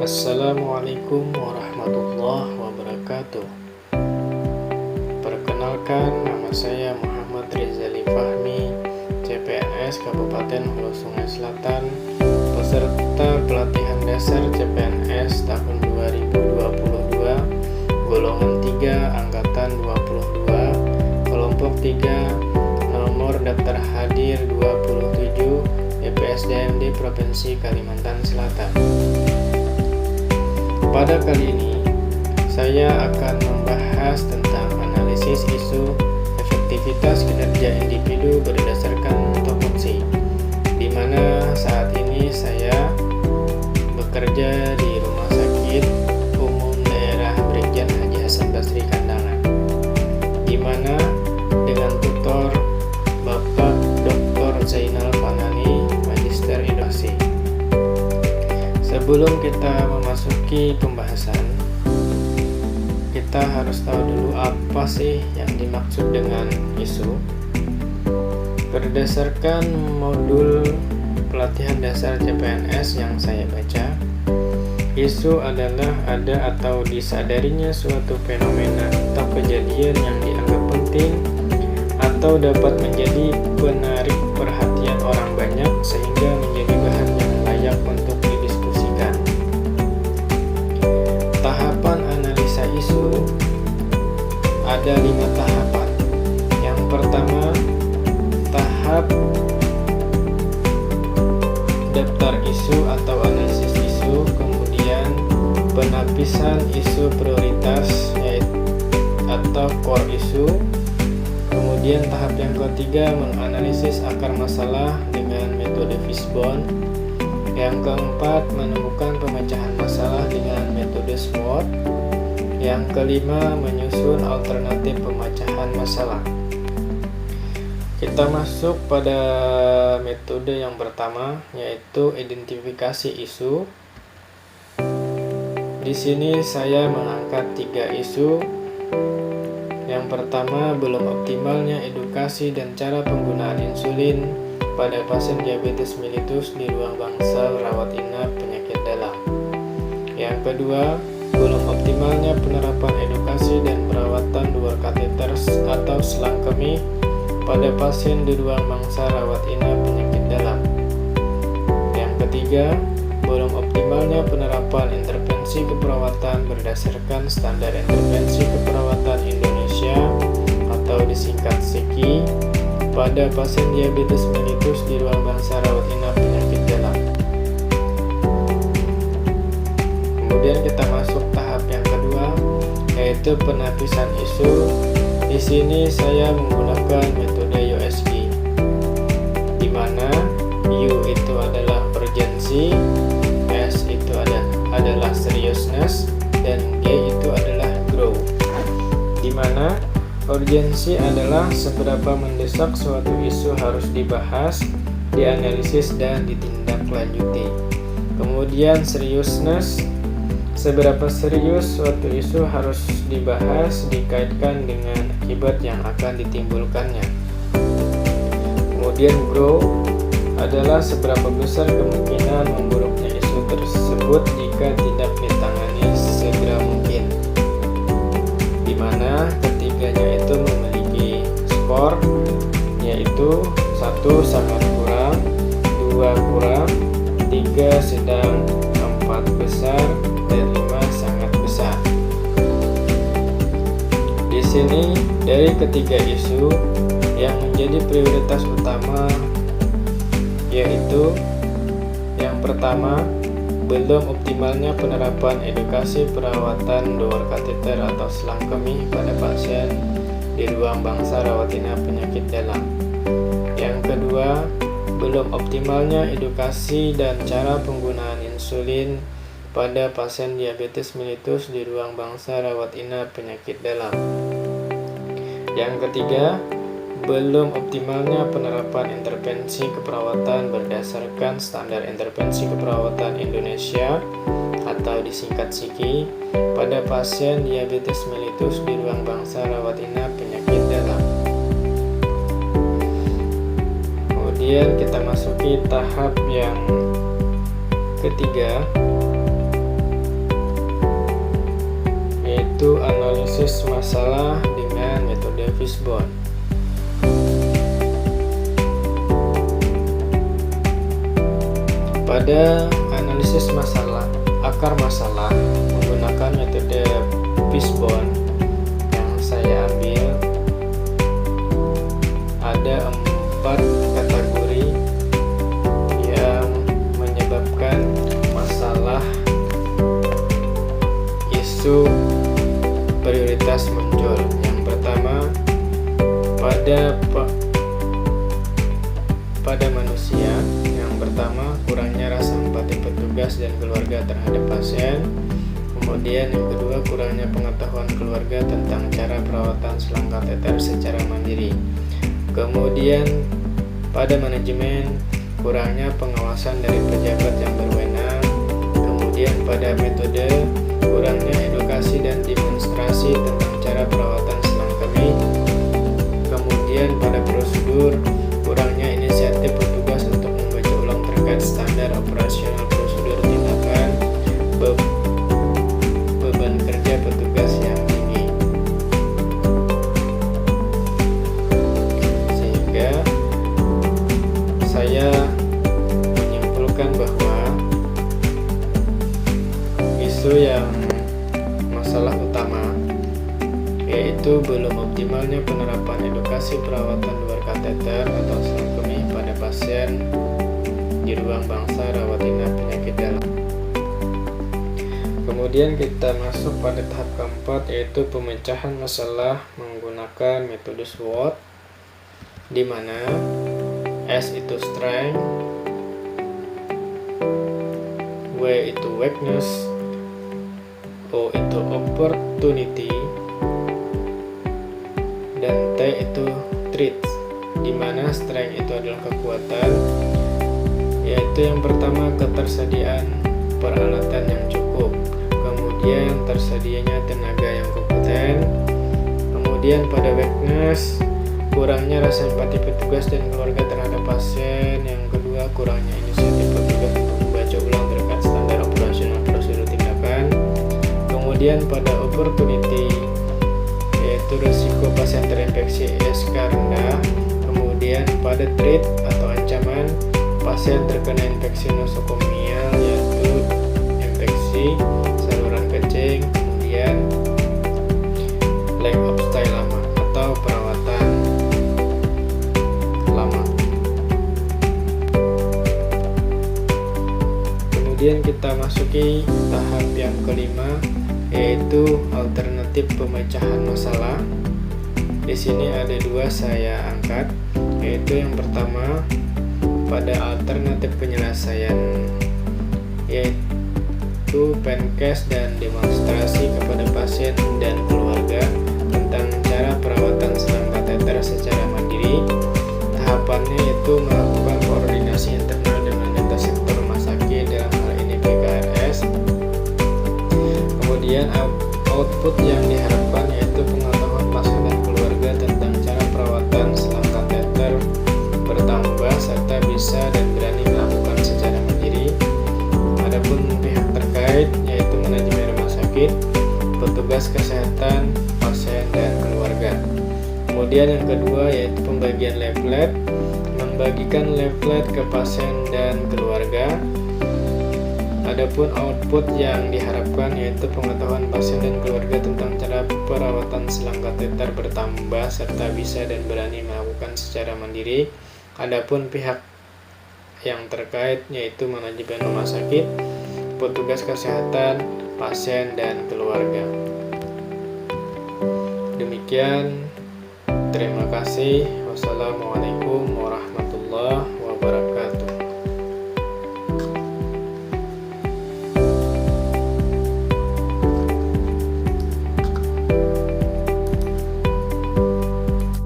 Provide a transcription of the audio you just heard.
Assalamualaikum warahmatullahi wabarakatuh. Perkenalkan, nama saya Muhammad Rizali Fahmi, CPNS Kabupaten Hulu Sungai Selatan, peserta pelatihan dasar CPNS tahun 2022, golongan 3 angkatan 22, kelompok 3, nomor daftar hadir 27, EPSDMD Provinsi Kalimantan Selatan. Pada kali ini, saya akan membahas tentang analisis isu efektivitas kinerja individu berdasarkan topoksi, di mana saat ini saya bekerja di Rumah Sakit Umum Daerah Brigjen Haji Hasan Basri Kandangan, di mana dengan tutor Bapak Dr. Zainal Fanani, Magister Idosi. Sebelum kita memasuki pembahasan, kita harus tahu dulu apa sih yang dimaksud dengan isu. Berdasarkan modul pelatihan dasar CPNS yang saya baca, isu adalah ada atau disadarinya suatu fenomena atau kejadian yang dianggap penting atau dapat menjadi penarik perhatian orang banyak sehingga menjadi bahan yang layak untuk didiskusikan. Tahapan analisa isu ada 5 tahapan. Yang pertama, tahap daftar isu atau analisis isu, kemudian penapisan isu prioritas yaitu atau core isu. Kemudian tahap yang ketiga, menganalisis akar masalah dengan metode Fishbone. Yang keempat, menemukan pemecahan masalah dengan metode SWOT. Yang kelima, menyusun alternatif pemecahan masalah. Kita masuk pada metode yang pertama, yaitu identifikasi isu. Di sini saya mengangkat 3 isu. Yang pertama, belum optimalnya edukasi dan cara penggunaan insulin pada pasien diabetes mellitus di ruang bangsal rawat inap penyakit dalam. Yang kedua, belum optimalnya penerapan edukasi dan perawatan luar kateter atau selang kemih pada pasien di ruang bangsal rawat inap penyakit dalam. Yang ketiga, belum optimalnya penerapan intervensi keperawatan berdasarkan standar intervensi keperawatan Indonesia atau disingkat SIKI pada pasien diabetes mellitus di ruang bangsal rawat inap penyakit dalam. Kemudian kita masuk tahap yang kedua, yaitu penapisan isu. Di sini saya menggunakan metode USG, di mana U itu adalah urgency, S itu adalah seriousness, dan G itu adalah grow. Di mana urgensi adalah seberapa mendesak suatu isu harus dibahas, dianalisis, dan ditindaklanjuti. Kemudian seriousness, seberapa serius suatu isu harus dibahas dikaitkan dengan akibat yang akan ditimbulkannya. Kemudian grow adalah seberapa besar kemungkinan memburuknya isu tersebut jika tidak ditangani segera mungkin, di mana ketiganya itu memiliki skor, yaitu 1 sangat kurang, 2 kurang, 3 sedang, 4 besar, dan 5 sangat besar. Di sini dari ketiga isu yang menjadi prioritas utama yaitu yang pertama, belum optimalnya penerapan edukasi perawatan luar kateter atau selang kemih pada pasien di ruang bangsal rawat inap penyakit dalam. Yang kedua, belum optimalnya edukasi dan cara penggunaan insulin pada pasien diabetes mellitus di ruang bangsal rawat inap penyakit dalam. Yang ketiga, belum optimalnya penerapan intervensi keperawatan berdasarkan standar intervensi keperawatan Indonesia atau disingkat SIKI pada pasien diabetes mellitus di ruang bangsal rawat inap penyakit dalam. Kemudian kita masuki tahap yang ketiga, yaitu analisis masalah dengan metode Fishbone. Pada analisis akar masalah menggunakan metode Fishbone yang saya ambil, ada 4 kategori yang menyebabkan masalah isu prioritas muncul. Yang pertama, pada manusia. Yang pertama, kurangnya rasa empati petugas dan keluarga terhadap pasien. Kemudian yang kedua, kurangnya pengetahuan keluarga tentang cara perawatan selang kateter secara mandiri. Kemudian pada manajemen, kurangnya pengawasan dari pejabat yang berwenang. Kemudian pada metode, kurangnya edukasi dan demonstrasi tentang cara perawatan selang kemih. Kemudian pada prosedur, kurangnya inisiatif petugas untuk membaca ulang terkait standar operasional prosedur tindakan, beban kerja petugas yang tinggi. Sehingga saya menyimpulkan bahwa isu yang masalah utama yaitu belum optimalnya penerapan edukasi perawatan luar kateter atau selang kemih pada pasien di ruang bangsa rawat inap penyakit dalam. Kemudian kita masuk pada tahap keempat, yaitu pemecahan masalah menggunakan metode SWOT, di mana S itu strength, W itu weakness, O itu opportunity, dan T itu threat, di mana strength itu adalah kekuatan, yaitu yang pertama ketersediaan peralatan yang cukup, kemudian tersedianya tenaga yang kompeten. Kemudian pada weakness, kurangnya rasa empati petugas dan keluarga terhadap pasien. Yang kedua, kurangnya inisiatif petugas untuk membaca ulang terkait standar operasional prosedur tindakan. Kemudian pada opportunity, yaitu risiko pasien terinfeksi ISK rendah. Kemudian pada threat atau ancaman, pasien terkena infeksi nosokomial, yaitu infeksi saluran kencing. Kemudian lack of stay lama atau perawatan lama. Kemudian kita masuki tahap yang kelima, yaitu alternatif pemecahan masalah. Di sini ada 2 saya angkat, yaitu yang pertama pada alternatif penyelesaian, yaitu pencast dan demonstrasi kepada pasien dan keluarga tentang cara perawatan selang kateter secara mandiri. Tahapannya yaitu melakukan koordinasi internal dengan lintas sektor rumah sakit, dalam hal ini PKRS. Kemudian output yang diharapkan yaitu pengetahuan pasien dan keluarga tentang cara perawatan selang kateter bertambah serta bisa dan berani melakukan secara mandiri. Adapun pihak terkait yaitu manajemen rumah sakit, petugas kesehatan, pasien dan keluarga. Kemudian yang kedua yaitu pembagian leaflet, membagikan leaflet ke pasien dan keluarga. Adapun output yang diharapkan yaitu pengetahuan pasien dan keluarga tentang cara perawatan selang kateter bertambah serta bisa dan berani melakukan secara mandiri. Adapun pihak yang terkait yaitu manajemen rumah sakit, petugas kesehatan, pasien dan keluarga. Demikian, terima kasih. Wassalamualaikum